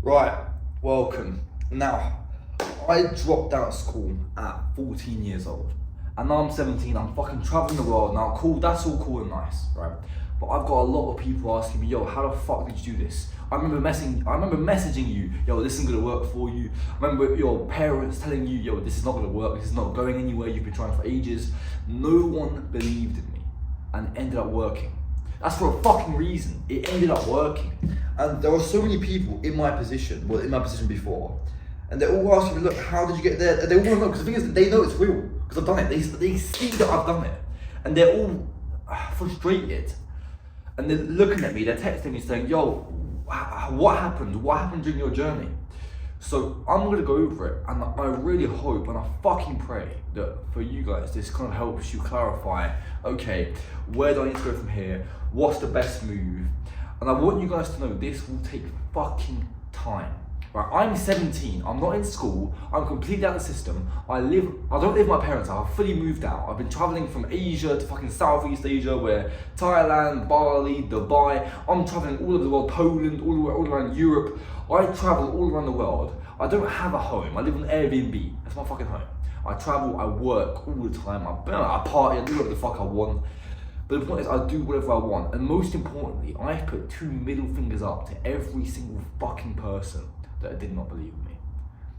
Right, welcome. Now, I dropped out of school at 14 years old. And now I'm 17, I'm fucking traveling the world. Now, cool, that's all cool and nice, right? But I've got a lot of people asking me, yo, how the fuck did you do this? I remember messaging you, yo, this isn't gonna work for you. I remember your parents telling you, yo, this is not gonna work, this is not going anywhere, you've been trying for ages. No one believed in me and it ended up working. That's for a fucking reason. It ended up working. And there were so many people in my position, in my position before, and they're all asking me, look, how did you get there? They all want to know, because the thing is, they know it's real, because I've done it. They see that I've done it. And they're all frustrated. And they're looking at me, they're texting me saying, yo, what happened? What happened during your journey? So I'm gonna go over it, and I really hope and I fucking pray that for you guys, this kind of helps you clarify, okay, where do I need to go from here? What's the best move? And I want you guys to know this will take fucking time. Right, I'm 17, I'm not in school, I'm completely out of the system. I don't live with my parents, I've fully moved out. I've been traveling from Asia to fucking Southeast Asia, where Thailand, Bali, Dubai, I'm traveling all over the world, Poland, all around Europe. I travel all around the world. I don't have a home, I live on Airbnb, that's my fucking home. I travel, I work all the time, I party, I do whatever the fuck I want. But the point is, I do whatever I want. And most importantly, I've put 2 middle fingers up to every single fucking person that did not believe in me,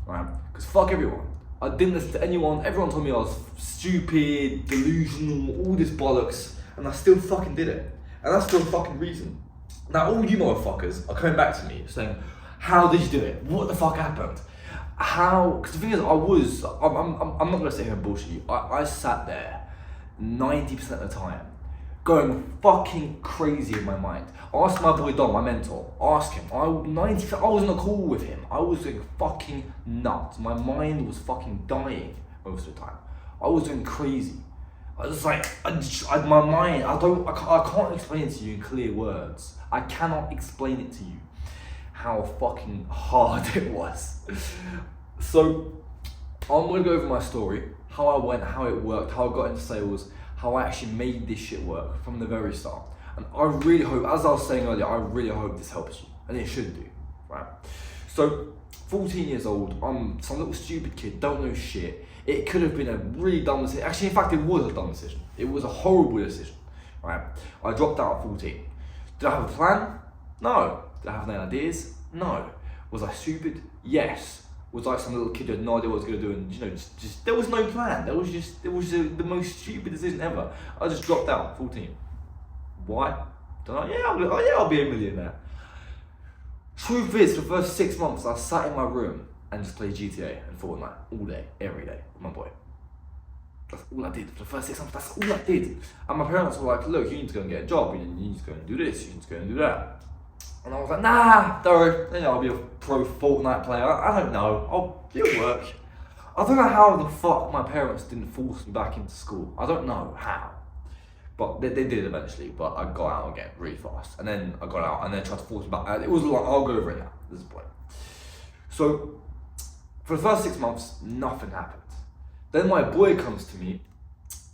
right? Because fuck everyone. I didn't listen to anyone. Everyone told me I was stupid, delusional, all this bollocks, and I still fucking did it. And that's for a fucking reason. Now all you motherfuckers are coming back to me saying, how did you do it? What the fuck happened? How? Because the thing is, I'm not gonna sit here and bullshit you. I sat there 90% of the time, going fucking crazy in my mind. Ask my boy Dom, my mentor, ask him. I was in a call with him. I was going fucking nuts. My mind was fucking dying most of the time. I was going crazy. I was like, my mind, I can't explain it to you in clear words. I cannot explain it to you how fucking hard it was. So, I'm gonna go over my story, how I went, how it worked, how I got into sales, how I actually made this shit work from the very start. And I really hope, as I was saying earlier, I really hope this helps you. And it should do, right? So, 14 years old, I'm some little stupid kid, don't know shit. It could have been a really dumb decision. Actually, in fact, it was a dumb decision. It was a horrible decision, right? I dropped out at 14. Did I have a plan? No. Did I have any ideas? No. Was I stupid? Yes. Was I some little kid who had no idea what I was going to do, and just there was no plan. It was the most stupid decision ever. I just dropped out at 14. Why? Don't know. I'll be a millionaire. Truth is, for the first 6 months, I sat in my room and just played GTA and Fortnite all day, every day with my boy. That's all I did for the first 6 months. That's all I did. And my parents were like, look, you need to go and get a job. You need to go and do this. You need to go and do that. And I was like, nah, don't. I'll be a pro Fortnite player. I don't know. It'll work. I don't know how the fuck my parents didn't force me back into school. I don't know how. But they did eventually, but I got out again really fast. And then I got out and then tried to force me back. It was like, I'll go over it now. This is the point. So, for the first 6 months, nothing happened. Then my boy comes to me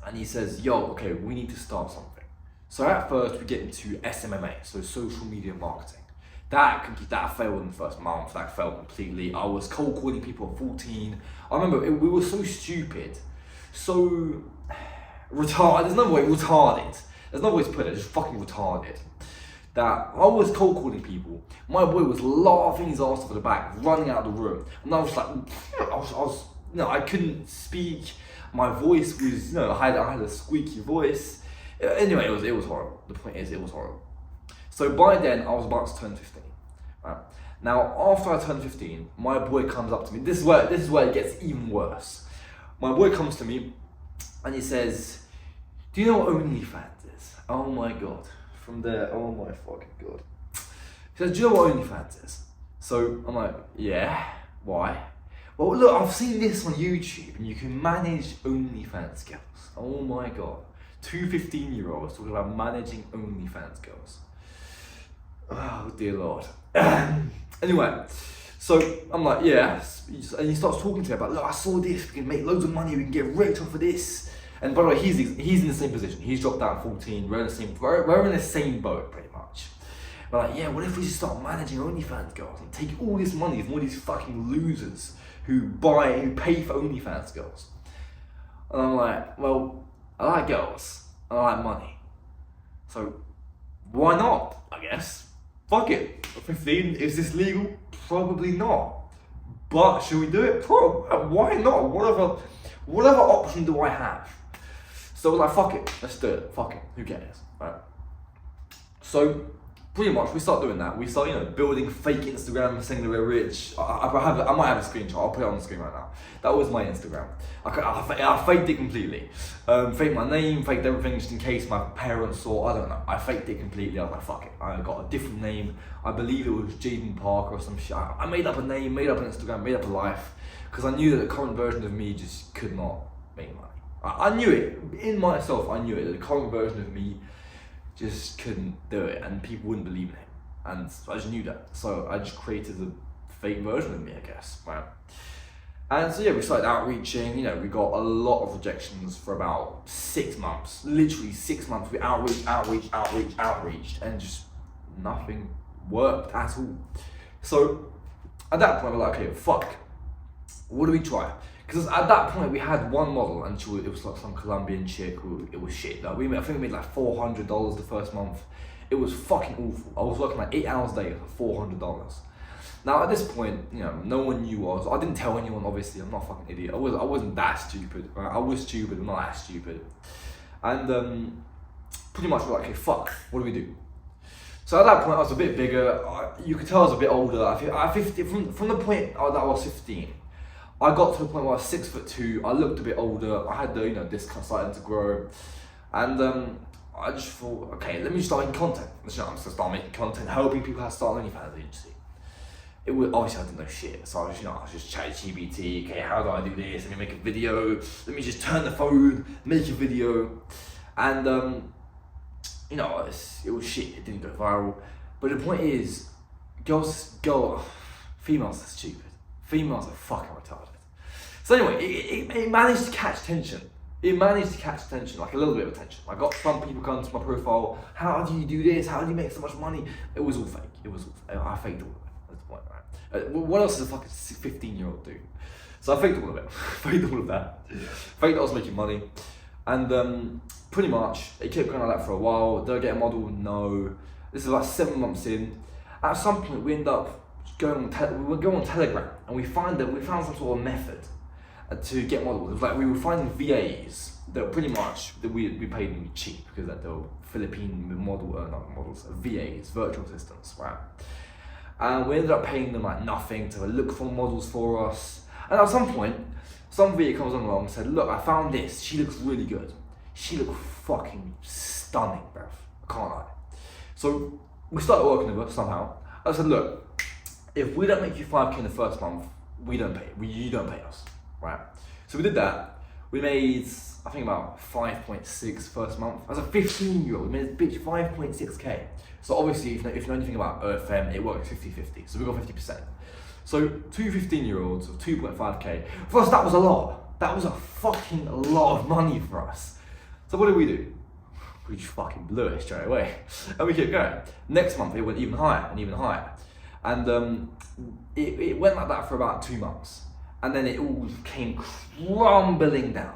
and he says, yo, okay, we need to start something. So at first we get into SMMA, so social media marketing. That failed in the first month, that failed completely. I was cold calling people at 14. I remember we were so stupid, so retarded, there's no way, retarded. There's no way to put it, just fucking retarded. That I was cold calling people. My boy was laughing his ass off at the back, running out of the room. And I was like, I couldn't speak. My voice was, I had a squeaky voice. Anyway, it was horrible. The point is, it was horrible. So by then, I was about to turn 15. Right? Now, after I turned 15, my boy comes up to me. This is where it gets even worse. My boy comes to me and he says, do you know what OnlyFans is? Oh my god. From there, oh my fucking god. He says, do you know what OnlyFans is? So I'm like, yeah, why? Well, look, I've seen this on YouTube and you can manage OnlyFans girls. Oh my god. 2 15-year-olds talking about managing OnlyFans girls. Oh dear lord. Anyway, so I'm like, yeah. And he starts talking to me about, look, I saw this, we can make loads of money, we can get rich off of this. And by the way, he's in the same position. He's dropped out at 14. We're in the same boat pretty much. We're like, yeah, what if we just start managing OnlyFans girls and take all this money from all these fucking losers who pay for OnlyFans girls? And I'm like, well, I like girls, and I like money. So, why not, I guess? Fuck it. 15, is this legal? Probably not. But should we do it? Why not? Whatever option do I have? So we're like, fuck it, let's do it. Fuck it, who cares, right? So pretty much we start doing that. We start, building fake Instagram, saying that we're rich. I might have a screenshot. I'll put it on the screen right now. That was my Instagram. I faked it completely. Faked my name, faked everything just in case my parents saw. I don't know. I faked it completely. I was like, fuck it. I got a different name. I believe it was Jaden Parker or some shit. I made up a name, made up an Instagram, made up a life, because I knew that the current version of me just could not make money. I knew it in myself. I knew it. That the current version of me just couldn't do it, and people wouldn't believe in him, and I just knew that. So I just created a fake version of me, I guess, right? And so yeah, we started outreaching. We got a lot of rejections for about 6 months. Literally 6 months. We outreached, and just nothing worked at all. So at that point, we're like, okay, fuck. What do we try? Because at that point we had one model, and it was like some Colombian chick. It was shit. Like I think we made like $400 the first month. It was fucking awful. I was working like 8 hours a day for $400. Now at this point, no one knew us. I didn't tell anyone. Obviously, I'm not a fucking idiot. I wasn't that stupid. Right? I was stupid, but not that stupid. And pretty much we're like, okay, fuck. What do we do? So at that point, I was a bit bigger. You could tell I was a bit older. From the point that I was 15. I got to the point where I was 6'2". I looked a bit older. I had this starting to grow, and I just thought, okay, let me start making content. I'm just gonna start making content, helping people how to start an OnlyFans agency. It was obviously I didn't know shit, so I was just ChatGPT. Okay, how do I do this? Let me make a video. Let me just turn the phone, make a video, and it was shit. It didn't go viral. But the point is, females are stupid. Females are fucking retarded. So anyway, it managed to catch attention. Like a little bit of attention. I got some people coming to my profile. How do you do this? How do you make so much money? It was all fake. I faked all of it. That's the point, right? What else does a fucking 15-year-old do? So I faked all of it. Faked all of that. Faked that I was making money. And pretty much, it kept going like that for a while. Did I get a model? No. This is like 7 months in. At some point, we end up we would go on Telegram, and we found some sort of method to get models. It was like we were finding VAs that pretty much we paid them cheap because they were Philippine VAs, virtual assistants, right? And we ended up paying them like nothing to look for models for us. And at some point, some VA comes along and said, "Look, I found this. She looks really good. She looked fucking stunning, bruv. I can't lie." So we started working with her somehow. I said, "Look, if we don't make you 5K in the first month, you don't pay us, right?" So we did that. We made, I think, about 5.6 first month. As a 15-year-old, we made this bitch 5.6K. So obviously, if you know anything about EarthFem, it works 50-50. So we got 50%. So 2 15-year-olds of 2.5K. For us, that was a lot. That was a fucking lot of money for us. So what did we do? We just fucking blew it straight away. And we kept going. Next month, it went even higher and even higher. And it went like that for about 2 months. And then it all came crumbling down.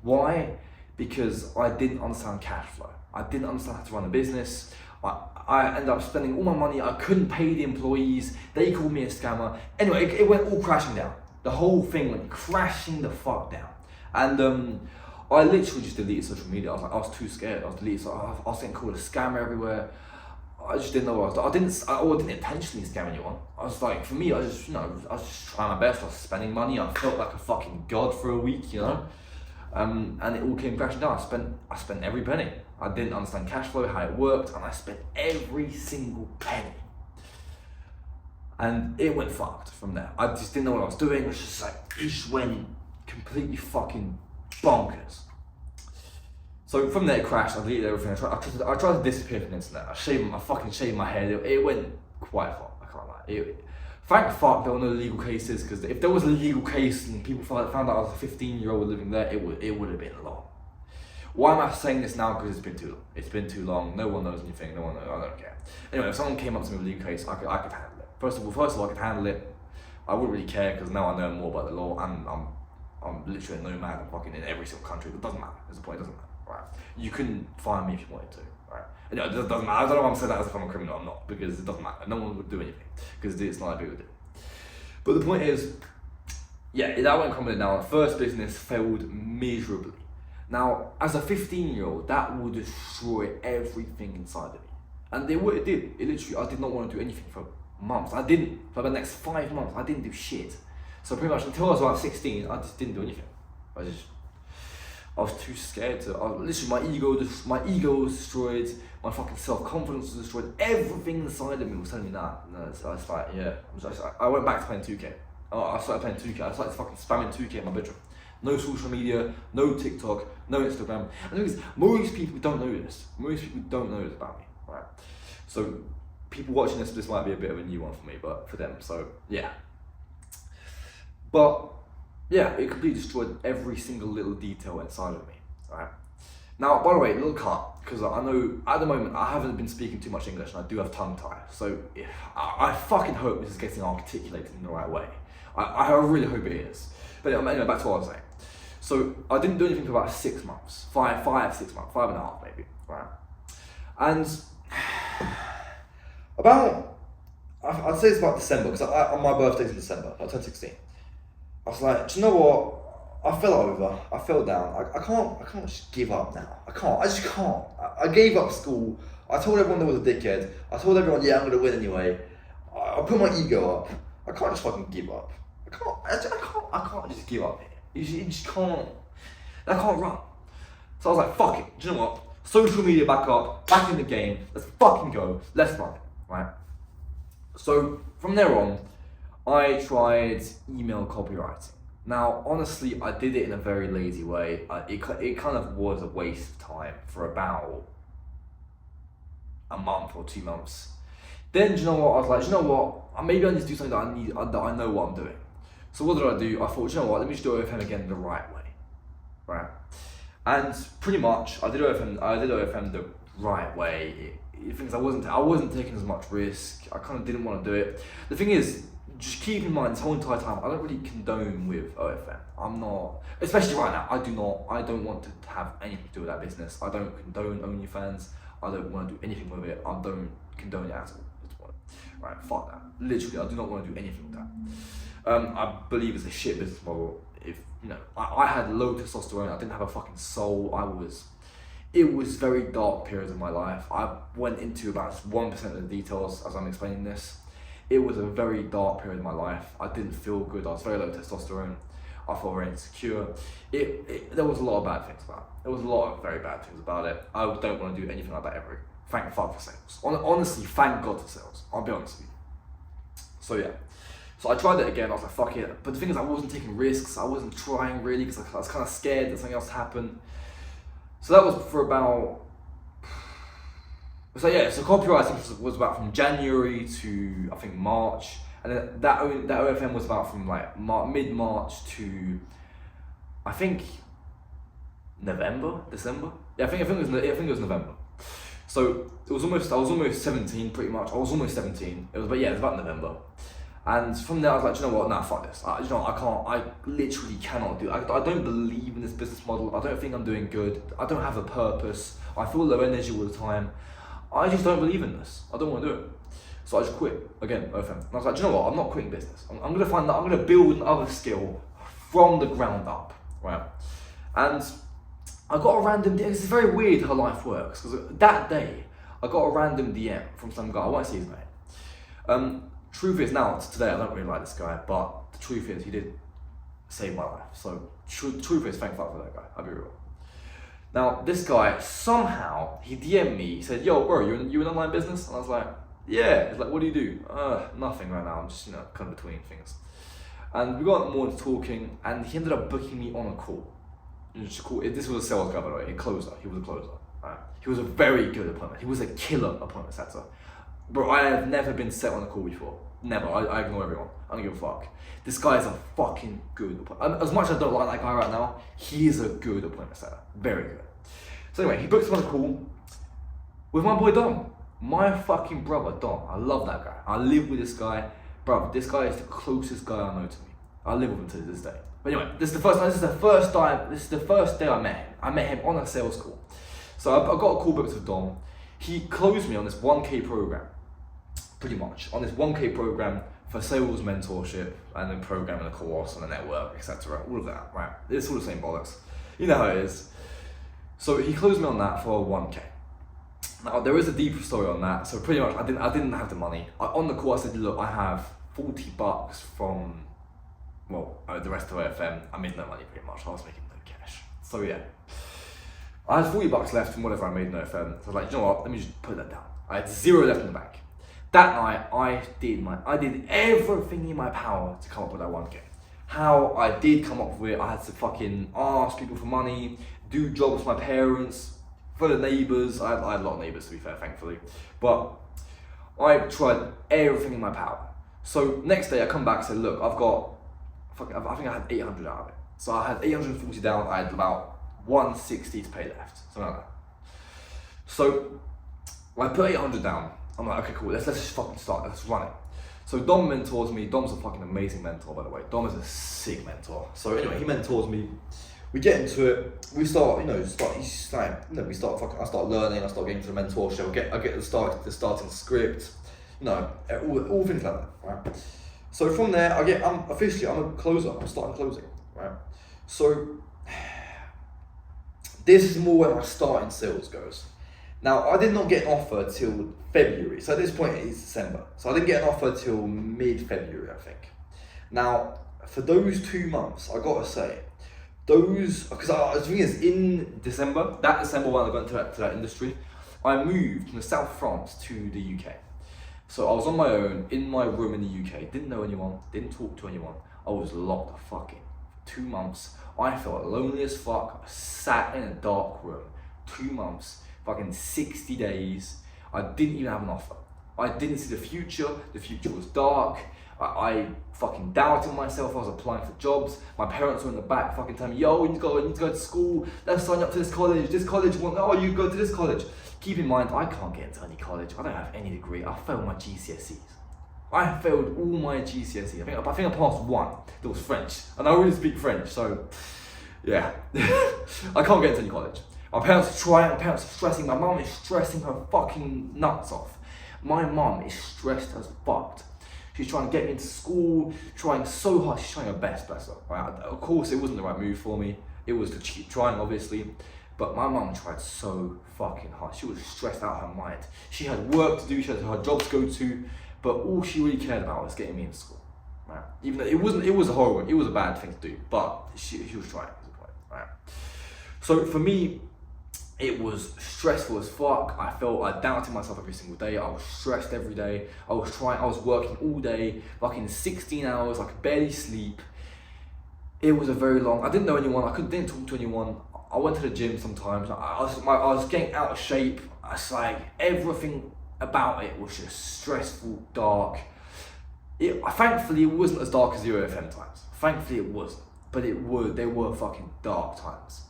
Why? Because I didn't understand cash flow. I didn't understand how to run a business. I ended up spending all my money. I couldn't pay the employees. They called me a scammer. Anyway, it went all crashing down. The whole thing went crashing the fuck down. And I literally just deleted social media. I was too scared. I was getting called a scammer everywhere. I just didn't know what I was doing. I didn't intentionally scam anyone. I was like, for me, I was just trying my best. I was spending money. I felt like a fucking god for a week, and it all came crashing down. I spent every penny. I didn't understand cash flow, how it worked, and I spent every single penny. And it went fucked from there. I just didn't know what I was doing. It was just like, it just went completely fucking bonkers. So from there it crashed, I deleted everything. I tried to disappear from the internet. I fucking shaved my head. It went quite far, I can't lie. Thank fuck there were no legal cases, because if there was a legal case and people found out I was a 15-year-old living there, it would have been long. Why am I saying this now? Because it's been too long. It's been too long. No one knows anything. No one knows. I don't care. Anyway, if someone came up to me with a legal case, I could handle it. First of all, I could handle it. I wouldn't really care because now I know more about the law, and I'm literally a nomad. I'm fucking in every single country. It doesn't matter. There's a point. It doesn't matter. Right? You couldn't find me if you wanted to. Right? You know, it doesn't matter. I don't know why I'm saying that as if I'm a criminal. I'm not, because it doesn't matter. No one would do anything because it's not a big deal. But the point is, yeah, that went comedy down. First business failed miserably. Now, as a 15-year-old, that will destroy everything inside of me. And it did. It literally, I did not want to do anything for months. I didn't. For the next 5 months, I didn't do shit. So pretty much until I was like 16, I just didn't do anything. I was too scared to. Literally, my ego was destroyed. My fucking self-confidence was destroyed. Everything inside of me was telling me that. No, so I was like, yeah. I went back to playing 2K. I started playing 2K. I started fucking spamming 2K in my bedroom. No social media, no TikTok, no Instagram. And the thing is, most people don't know this. Most people don't know this about me, right? So people watching this might be a bit of a new one for me, but for them, so yeah. But yeah, it completely destroyed every single little detail inside of me, right? Now, by the way, little cut, because I know at the moment I haven't been speaking too much English and I do have tongue tie. So I fucking hope this is getting articulated in the right way. I really hope it is. But anyway, back to what I was saying. So I didn't do anything for about 6 months, 6 months, 5.5 maybe, right? And I'd say it's about December, because on my birthday's in December, I turned 16. I was like, do you know what? I fell over, I fell down. I can't just give up now. I just can't. I gave up school. I told everyone there was a dickhead. I told everyone, yeah, I'm gonna win anyway. I put my ego up. I can't just fucking give up. I can't just give up here. You just can't. I can't run. So I was like, fuck it. Do you know what? Social media back up, back in the game. Let's fucking go. Let's run it, right? So from there on, I tried email copywriting. Now, honestly, I did it in a very lazy way. It kind of was a waste of time for about a month or 2 months. Then, do you know what? I was like, do you know what? Maybe I need to do something that I know what I'm doing. So what did I do? I thought, do you know what? Let me just do OFM again the right way, right? And pretty much, I did OFM the right way. Things I wasn't taking as much risk. I kind of didn't want to do it. The thing is, just keep in mind, this whole entire time, I don't really condone with OFM. I'm not, especially right now, I don't want to have anything to do with that business. I don't condone OnlyFans. I don't want to do anything with it. I don't condone it at all. Right, fuck that. Literally, I do not want to do anything with that. I believe it's a shit business model. If, you know, I had low testosterone, I didn't have a fucking soul. It was very dark periods of my life. I went into about 1% of the details as I'm explaining this. It was a very dark period of my life. I didn't feel good. I was very low testosterone. I felt very insecure. There was a lot of bad things about it. There was a lot of very bad things about it. I don't want to do anything like that ever. Thank fuck for sales. Honestly, thank God for sales. I'll be honest with you. So yeah. So I tried it again. I was like, fuck it. But the thing is, I wasn't taking risks. I wasn't trying really because I was kind of scared that something else happened. So that was for about. So yeah, so copywriting was about from January to I think March, and then that OFM was about from like mid-March to I think December. Yeah, I think it was November. So I was almost 17 pretty much. I was almost 17. It was about November. And from there I was like, you know what, nah, fuck this. I literally cannot do it. I don't believe in this business model. I don't think I'm doing good. I don't have a purpose. I feel low energy all the time. I just don't believe in this. I don't want to do it. So I just quit, again, OFM. And I was like, do you know what, I'm not quitting business. I'm going to build another skill from the ground up, right? And I got a random DM. It's very weird how life works, because that day, I got a random DM from some guy. I won't say his name. Truth is, now, today, I don't really like this guy, but the truth is, he did save my life. So, truth is, thank fuck for that guy. I'll be real. Now, this guy, somehow, he DM'd me. He said, yo, bro, you in online business? And I was like, yeah. He's like, what do you do? Nothing right now. I'm just, kind of between things. And we got more into talking, and he ended up booking me on a call. This was a sales guy, by the way, a closer. He was a closer. Right? He was a very good appointment. He was a killer appointment setter. Bro, I have never been set on a call before. Never. I ignore everyone. I don't give a fuck. This guy is a fucking good appointment. As much as I don't like that guy right now, he is a good appointment setter. Very good. So anyway, he books me on a call with my boy Dom. My fucking brother Dom. I love that guy. I live with this guy. Bro, this guy is the closest guy I know to me. I live with him to this day. But anyway, this is the first day I met him. I met him on a sales call. So I got a call booked with Dom. He closed me on this 1K program, pretty much, on this 1K program for sales mentorship and then programming a course on the network, etc. All of that, right? It's all the same bollocks. You know how it is. So he closed me on that for 1K. Now there is a deeper story on that. So pretty much, I didn't have the money. On the call, I said, look, I have $40 from, the rest of AFM. I made no money pretty much. I was making no cash. So yeah, I had $40 left from whatever I made in AFM. So I was like, you know what? Let me just put that down. I had zero left in the bank. That night, I did everything in my power to come up with that 1K. How I did come up with it, I had to fucking ask people for money, do jobs for my parents, for the neighbours. I had a lot of neighbours, to be fair, thankfully. But I tried everything in my power. So next day I come back and say, look, I think I had 800 out of it. So I had 840 down, I had about 160 to pay left, something like that. So I put 800 down. I'm like, okay, cool, let's just fucking start, let's run it. So Dom mentors me. Dom's a fucking amazing mentor, by the way. Dom is a sick mentor. So anyway, he mentors me. We get into it. We start, I start learning. I start getting to the mentorship. I get the starting script. All things like that, right? So from there, I'm a closer. I'm starting closing, right? So this is more where my starting sales goes. Now, I did not get an offer till February. So at this point, it's December. So I didn't get an offer till mid-February, I think. Now, for those 2 months, I gotta say, because the thing is, in December, that December when I got into that industry, I moved from South France to the UK. So I was on my own, in my room in the UK, didn't know anyone, didn't talk to anyone. I was locked the fuck in. For 2 months, I felt lonely as fuck. I sat in a dark room, 2 months, fucking 60 days. I didn't even have an offer. I didn't see the future was dark. I fucking doubted myself. I was applying for jobs. My parents were in the back fucking telling me, yo, you need to go to school. Let's sign up to this college. You go to this college. Keep in mind, I can't get into any college. I don't have any degree. I failed my GCSEs. I failed all my GCSEs. I think I passed one. That was French. And I already speak French, so yeah. I can't get into any college. My parents are trying, my parents are stressing. My mum is stressing her fucking nuts off. My mum is stressed as fucked. She's trying to get me into school, trying so hard. She's trying her best, bless her. Right? Of course, it wasn't the right move for me. It was to keep trying, obviously. But my mum tried so fucking hard. She was stressed out of her mind. She had work to do, she had her job to go to, but all she really cared about was getting me into school. Right? Even though it was a horrible, it was a bad thing to do, but she was trying. Right? So for me, it was stressful as fuck. I doubted myself every single day. I was stressed every day. I was working all day, fucking 16 hours. I could barely sleep. It was a very long, I didn't know anyone. Didn't talk to anyone. I went to the gym sometimes. I was getting out of shape. It's like everything about it was just stressful, dark. Thankfully, it wasn't as dark as the OFM times. Thankfully, it wasn't. But they were fucking dark times.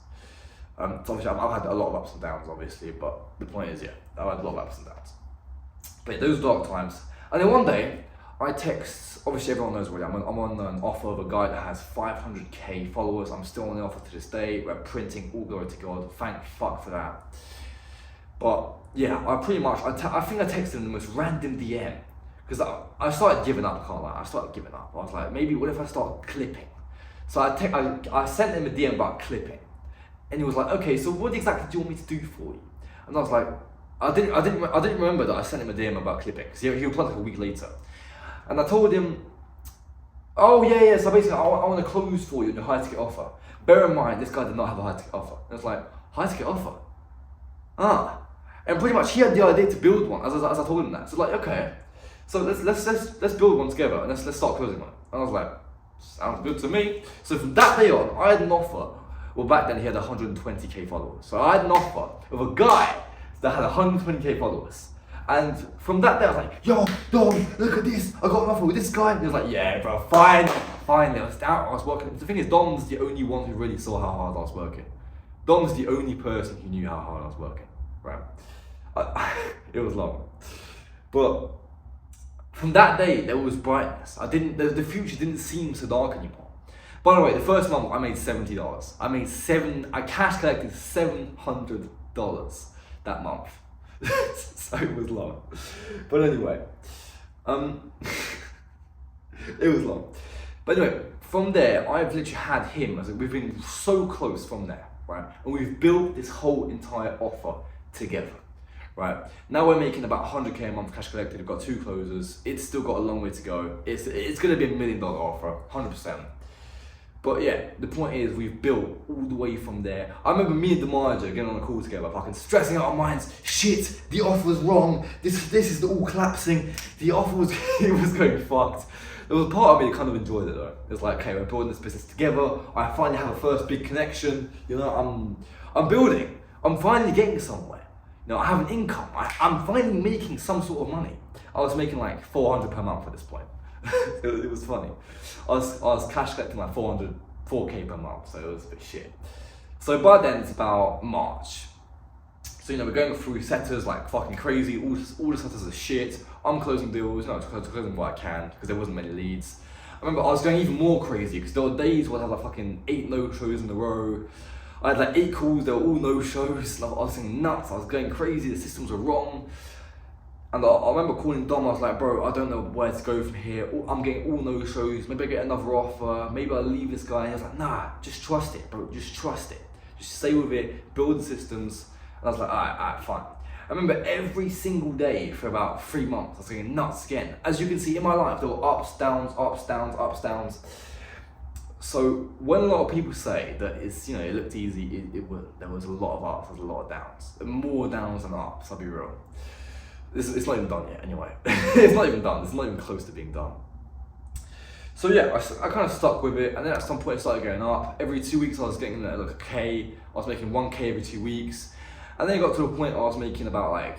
So obviously I've had a lot of ups and downs, obviously, but the point is, I've had a lot of ups and downs. But those dark times. And then one day, I text, obviously everyone knows already, I'm on an offer of a guy that has 500k followers. I'm still on the offer to this day. We're printing, all glory to God. Thank fuck for that. But yeah, I think I texted him the most random DM. Because I started giving up, I can't lie. I started giving up. I was like, maybe what if I start clipping? So I sent him a DM about clipping. And he was like, okay, so what exactly do you want me to do for you? And I was like, I didn't remember that I sent him a DM about clipping, because he replied like a week later. And I told him, oh yeah, so basically I want to close for you on your high ticket offer. Bear in mind, this guy did not have a high ticket offer. And it's like, high ticket offer? And pretty much he had the idea to build one, as I told him that. So like, okay, so let's build one together and let's start closing on it. And I was like, sounds good to me. So from that day on, I had an offer. Well, back then he had 120k followers. So I had an offer with a guy that had 120k followers. And from that day, I was like, yo, Dom, look at this. I got an offer with this guy. And he was like, yeah, bro, fine. I was working. The thing is, Dom's the only one who really saw how hard I was working. Dom's the only person who knew how hard I was working, right? It was long. But from that day, there was brightness. The future didn't seem so dark anymore. By the way, the first month I made $70. I cash collected $700 that month. So it was long. But anyway, it was long. But anyway, from there, I've literally had him, we've been so close from there, right? And we've built this whole entire offer together, right? Now we're making about 100K a month cash collected. We've got 2 closers. It's still got a long way to go. It's gonna be a $1 million offer, 100%. But yeah, the point is we've built all the way from there. I remember me and Demaja getting on a call together, fucking stressing out our minds. Shit, the offer was wrong. This is all collapsing. The offer was it was going fucked. There was a part of me that kind of enjoyed it though. It was like, okay, we're building this business together. I finally have a first big connection. You know, I'm building. I'm finally getting somewhere. You know, I have an income. I'm finally making some sort of money. I was making like $400 per month at this point. It was funny. I was cash collecting like 4K per month, so it was a bit shit. So by then it's about March. So you know, we're going through setters like fucking crazy. All the setters are shit. I'm closing deals, closing what I can because there wasn't many leads. I remember I was going even more crazy because there were days where I had like fucking 8 no-shows in a row. I had like 8 calls, they were all no-shows. I was going nuts, I was going crazy, the systems were wrong. And I remember calling Dom, I was like, bro, I don't know where to go from here. I'm getting all no-shows, maybe I get another offer, maybe I'll leave this guy. And he was like, nah, just trust it, bro, just trust it. Just stay with it, build the systems. And I was like, alright, fine. I remember every single day for about 3 months, I was getting nuts again. As you can see in my life, there were ups, downs, ups, downs, ups, downs. So when a lot of people say that it looked easy, there was a lot of ups, there was a lot of downs. More downs than ups, I'll be real. It's not even done yet, anyway. It's not even done. It's not even close to being done. So yeah, I kind of stuck with it, and then at some point it started going up. Every 2 weeks I was getting like a K. I was making 1K every 2 weeks, and then it got to a point where I was making about like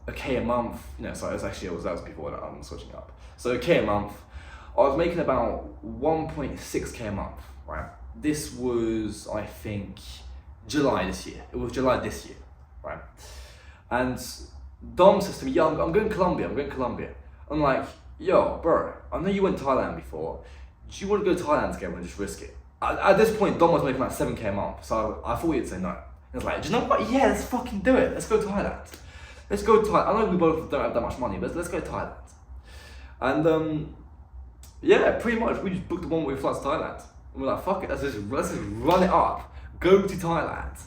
a K a month. So that was before that I'm switching up. So a K a month. I was making about 1.6K a month, right? This was, I think, July this year. It was July this year, right? And Dom says to me, yeah, I'm going to Colombia. I'm like, yo, bro, I know you went to Thailand before. Do you want to go to Thailand together and just risk it? At this point, Dom was making like 7K a month, so I thought he'd say no. He was like, do you know what? Yeah, let's fucking do it. Let's go to Thailand. Let's go to Thailand. I know we both don't have that much money, but let's go to Thailand. And yeah, pretty much we just booked the one-way flight to Thailand. And we're like, fuck it, let's just run it up. Go to Thailand.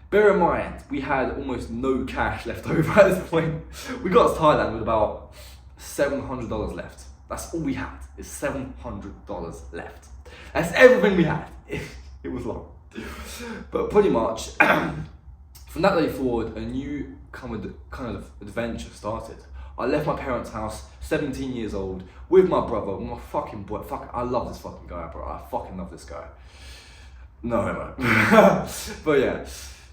Bear in mind, we had almost no cash left over at this point. We got to Thailand with about $700 left. That's all we had, is $700 left. That's everything we had. It was long. But pretty much, from that day forward, a new kind of adventure started. I left my parents' house, 17 years old, with my brother, my fucking boy. I love this fucking guy, bro. I fucking love this guy. No. But yeah.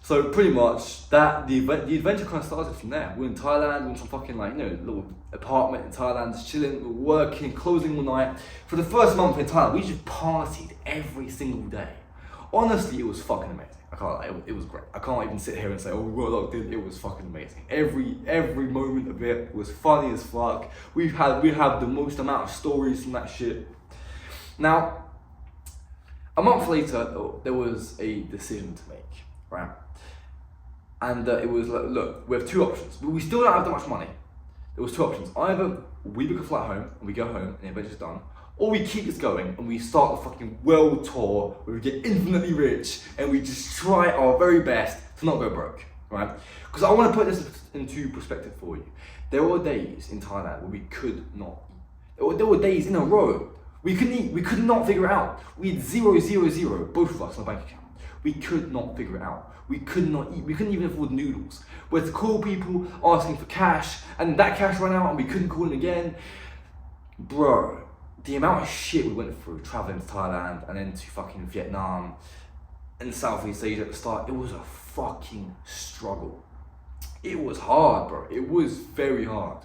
So pretty much the adventure kind of started from there. We're in Thailand, we're in some fucking little apartment in Thailand, just chilling, we're working, closing all night. For the first month in Thailand, we just partied every single day. Honestly, it was fucking amazing. It was great. I can't even sit here and say, oh, we got locked in. It was fucking amazing. Every moment of it was funny as fuck. We have the most amount of stories from that shit. Now, a month later, there was a decision to make, right? And it was like, look, we have 2 options. We still don't have that much money. There was 2 options. Either we book a flight home and we go home and the adventure's done, or we keep this going and we start a fucking world tour where we get infinitely rich and we just try our very best to not go broke, right? Because I want to put this into perspective for you. There were days in Thailand where we could not eat. There were days in a row we couldn't eat. We could not figure it out. We had 0, 0, 0, both of us on the bank account. We could not figure it out. We could not eat. We couldn't even afford noodles. We had to call people asking for cash, and that cash ran out and we couldn't call them again. Bro, the amount of shit we went through traveling to Thailand and then to fucking Vietnam and Southeast Asia at the start, it was a fucking struggle. It was hard, bro. It was very hard.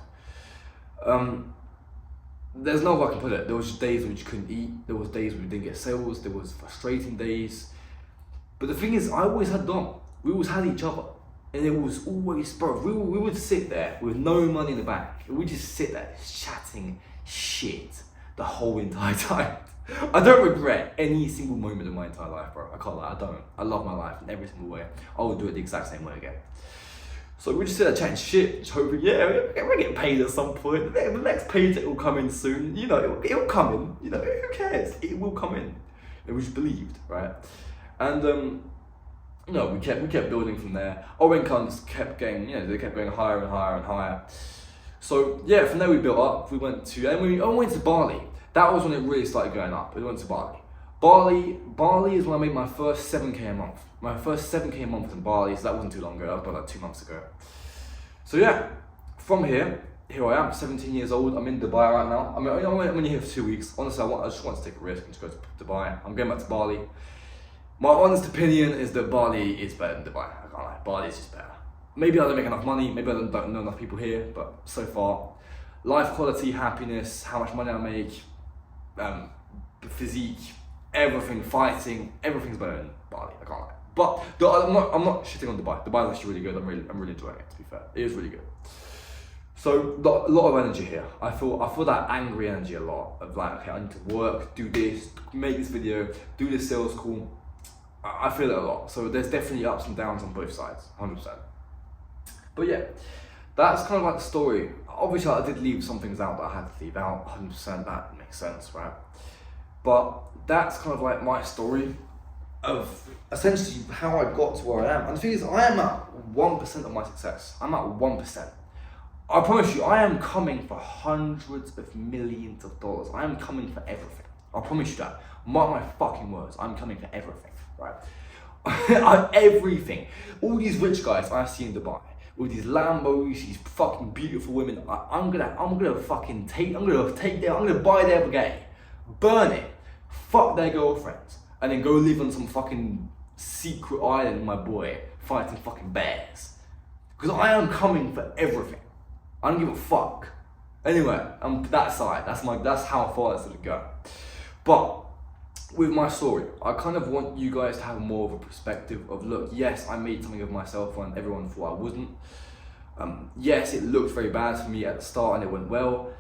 There's no way I can put it. There was just days where we just couldn't eat. There was days where we didn't get sales. There was frustrating days. But the thing is, I always had Dom. We always had each other. And it was always, bro, we would sit there with no money in the bank. We just sit there chatting shit the whole entire time. I don't regret any single moment of my entire life, bro. I can't lie, I don't. I love my life in every single way. I would do it the exact same way again. So we just sit there chatting shit, just hoping, yeah, we're getting paid at some point. The next paycheck will come in soon. You know, it'll come in. You know, who cares? It will come in. And we just believed, right? And you know, we kept building from there. Our incomes kept getting, you know, they kept going higher and higher and higher. So yeah, from there we built up. We went to, and we went to Bali. That was when it really started going up. We went to Bali. Bali is when I made my first 7K a month. My first 7K a month was in Bali, so that wasn't too long ago. That was about like 2 months ago. So yeah, from here I am, 17 years old. I'm in Dubai right now. I'm only here for 2 weeks. Honestly, I just want to take a risk and just go to Dubai. I'm going back to Bali. My honest opinion is that Bali is better than Dubai. I can't lie, Bali is just better. Maybe I don't make enough money, maybe I don't know enough people here, but so far, life quality, happiness, how much money I make, physique, everything, fighting, everything's better than Bali, I can't lie. But I'm not shitting on Dubai. Dubai is actually really good. I'm really enjoying it, to be fair. It is really good. So a lot of energy here. I feel that angry energy a lot of like, okay, I need to work, do this, make this video, do this sales call. I feel it a lot. So there's definitely ups and downs on both sides, 100%. But yeah, that's kind of like the story. Obviously, I did leave some things out that I had to leave out, 100%. That makes sense, right? But that's kind of like my story of essentially how I got to where I am. And the thing is, I am at 1% of my success. I'm at 1%. I promise you, I am coming for hundreds of millions of dollars. I am coming for everything. I promise you that. Mark my fucking words. I'm coming for everything, right? Everything. All these rich guys I see in Dubai, with these Lambos, these fucking beautiful women, I'm gonna buy their Bugatti, burn it, fuck their girlfriends, and then go live on some fucking secret island, my boy, fighting fucking bears. Because I am coming for everything. I don't give a fuck. Anyway, I'm that side. That's how far it's gonna go. But with my story, I kind of want you guys to have more of a perspective of, look, yes, I made something of myself when everyone thought I wouldn't. Yes, it looked very bad for me at the start and it went well,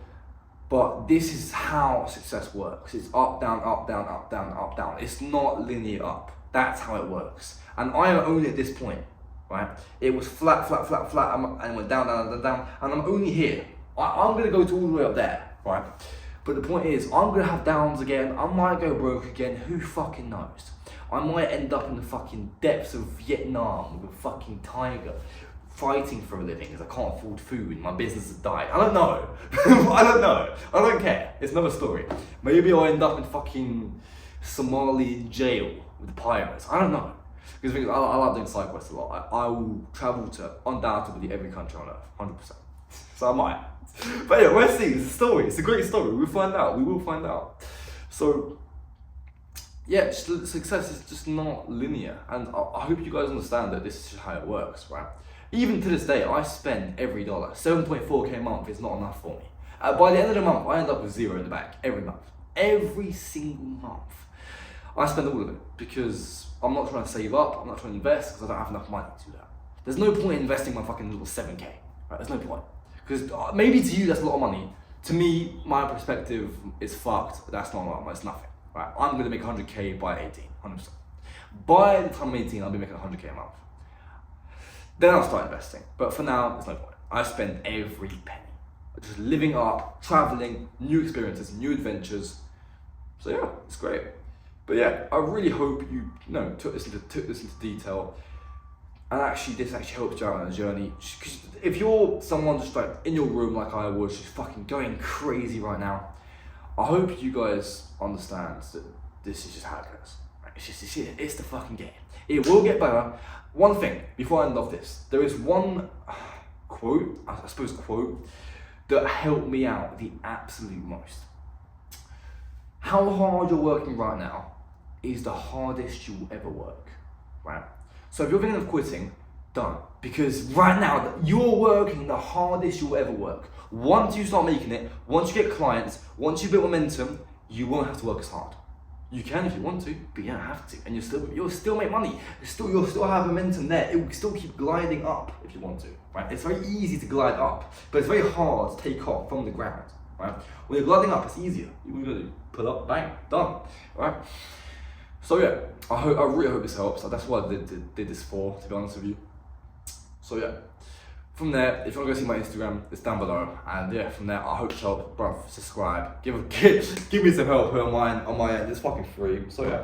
but this is how success works. It's up, down, up, down, up, down, up, down. It's not linear up. That's how it works. And I am only at this point, right? It was flat, flat, flat, flat, and it went down, down, down, down, and I'm only here. I'm gonna go to all the way up there, right? But the point is, I'm gonna have downs again. I might go broke again. Who fucking knows? I might end up in the fucking depths of Vietnam with a fucking tiger, fighting for a living because I can't afford food. My business has died. I don't know. I don't know. I don't care. It's another story. Maybe I'll end up in fucking Somali jail with the pirates. I don't know. Because I like doing side quests a lot. I will travel to undoubtedly every country on earth, 100%. So I might. But yeah, we'll see. It's a story. It's a great story. We'll find out. We will find out. So yeah, success is just not linear, and I hope you guys understand that this is just how it works, right? Even to this day, I spend every dollar. 7.4K a month is not enough for me. By the end of the month, I end up with zero in the bank every month. Every single month. I spend all of it because I'm not trying to save up, I'm not trying to invest because I don't have enough money to do that. There's no point in investing my fucking little 7K, right? There's no point. Because maybe to you that's a lot of money. To me, my perspective is fucked. That's not a lot of money, it's nothing, right? I'm gonna make 100K by 18, 100%. By the time I'm 18, I'll be making 100K a month. Then I'll start investing. But for now, there's no point. I spend every penny. Just living up, traveling, new experiences, new adventures. So yeah, it's great. But yeah, I really hope you took this into detail, and this actually helped you out on a journey. Because if you're someone just like in your room like I was, just fucking going crazy right now, I hope you guys understand that this is just how it goes. It's the fucking game. It will get better. One thing before I end off this, there is one quote, that helped me out the absolute most. How hard you're working right now is the hardest you'll ever work, right? So if you're thinking of quitting, don't. Because right now, you're working the hardest you'll ever work. Once you start making it, once you get clients, once you build momentum, you won't have to work as hard. You can if you want to, but you don't have to, and you'll still make money. You'll still have momentum there. It will still keep gliding up if you want to, right? It's very easy to glide up, but it's very hard to take off from the ground, right? When you're gliding up, it's easier. You're gonna pull up, bang, done, right? So yeah, I really hope this helps. That's what I did this for, to be honest with you. So yeah. From there, if you want to go see my Instagram, it's down below. And yeah, from there, I hope to help, bruv, subscribe, give me some help on my end. It's fucking free. So yeah.